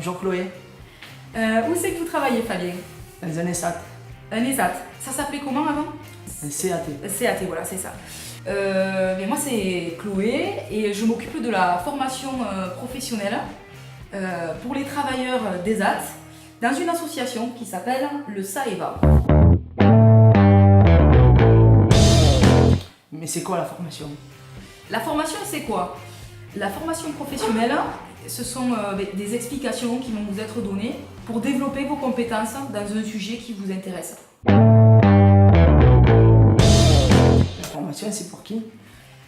Bonjour Chloé. Où c'est que vous travaillez, Fabien? Dans un ESAT. Un ESAT. Ça s'appelait comment avant? Un CAT. CAT, voilà, c'est ça. Mais moi, c'est Chloé et je m'occupe de la formation professionnelle pour les travailleurs d'ESAT dans une association qui s'appelle le SAEVA. Mais c'est quoi la formation? La formation, c'est quoi? La formation professionnelle, ce sont des explications qui vont vous être données pour développer vos compétences dans un sujet qui vous intéresse. La formation, c'est pour qui?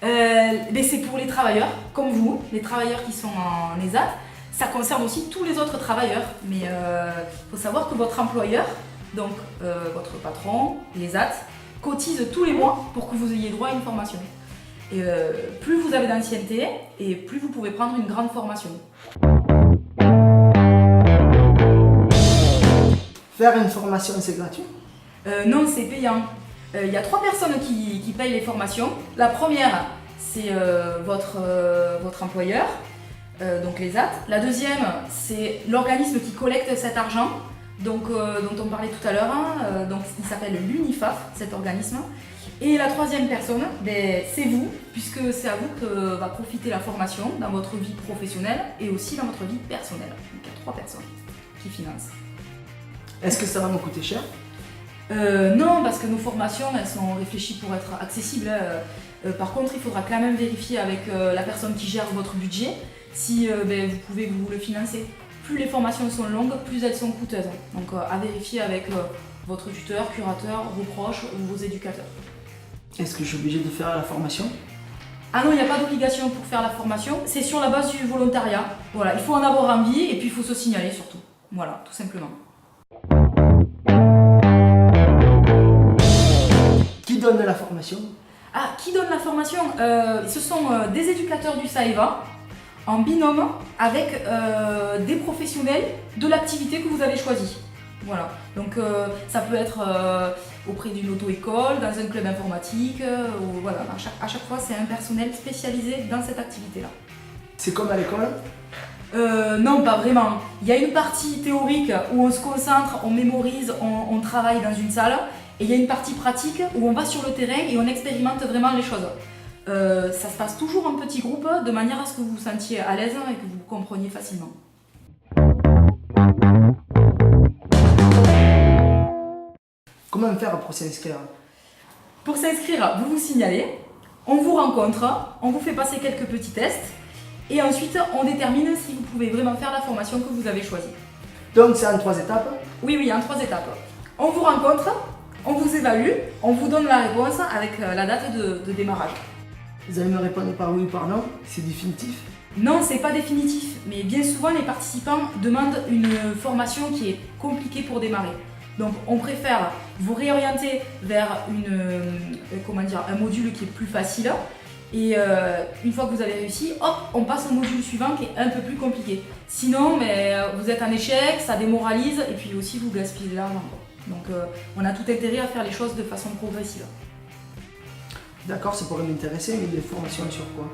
C'est pour les travailleurs, comme vous, les travailleurs qui sont en ESAT. Ça concerne aussi tous les autres travailleurs, mais il faut savoir que votre employeur, donc votre patron, l'ESAT, cotise tous les mois pour que vous ayez droit à une formation. Et plus vous avez d'ancienneté, et plus vous pouvez prendre une grande formation. Faire une formation, c'est gratuit? Non, c'est payant. Il y a 3 personnes qui payent les formations. La première, c'est votre employeur, donc l'ESAT. La deuxième, c'est l'organisme qui collecte cet argent, donc, dont on parlait tout à l'heure. Donc, il s'appelle l'UNIFAF, cet organisme. Et la troisième personne, c'est vous, puisque c'est à vous que va profiter la formation dans votre vie professionnelle et aussi dans votre vie personnelle. Donc, il y a 3 personnes qui financent. Est-ce que ça va me coûter cher? Non, parce que nos formations, elles sont réfléchies pour être accessibles. Par contre, il faudra quand même vérifier avec la personne qui gère votre budget si vous pouvez vous le financer. Plus les formations sont longues, plus elles sont coûteuses. Donc à vérifier avec votre tuteur, curateur, vos proches ou vos éducateurs. Est-ce que je suis obligé de faire la formation? Ah non, il n'y a pas d'obligation pour faire la formation. C'est sur la base du volontariat. Voilà, il faut en avoir envie et puis il faut se signaler surtout. Voilà, tout simplement. Qui donne la formation? Ah, qui donne la formation? Ce sont des éducateurs du SAEVA en binôme avec des professionnels de l'activité que vous avez choisie. Voilà, donc ça peut être auprès d'une auto-école, dans un club informatique, ou voilà, à chaque fois c'est un personnel spécialisé dans cette activité-là. C'est comme à l'école? Non, pas vraiment. Il y a une partie théorique où on se concentre, on mémorise, on travaille dans une salle. Et il y a une partie pratique où on va sur le terrain et on expérimente vraiment les choses. Ça se passe toujours en petits groupes de manière à ce que vous vous sentiez à l'aise et que vous compreniez facilement. Comment faire pour s'inscrire? Pour s'inscrire, vous vous signalez, on vous rencontre, on vous fait passer quelques petits tests et ensuite on détermine si vous pouvez vraiment faire la formation que vous avez choisie. Donc c'est en 3 étapes? Oui, en 3 étapes. On vous rencontre, on vous évalue, on vous donne la réponse avec la date de démarrage. Vous allez me répondre par oui ou par non? C'est définitif? Non, c'est pas définitif, mais bien souvent les participants demandent une formation qui est compliquée pour démarrer. Donc on préfère vous réorienter vers un module qui est plus facile et une fois que vous avez réussi, hop, on passe au module suivant qui est un peu plus compliqué. Sinon, vous êtes en échec, ça démoralise et puis aussi vous gaspillez de l'argent. Donc on a tout intérêt à faire les choses de façon progressive. D'accord, ça pourrait m'intéresser, mais des formations sur quoi?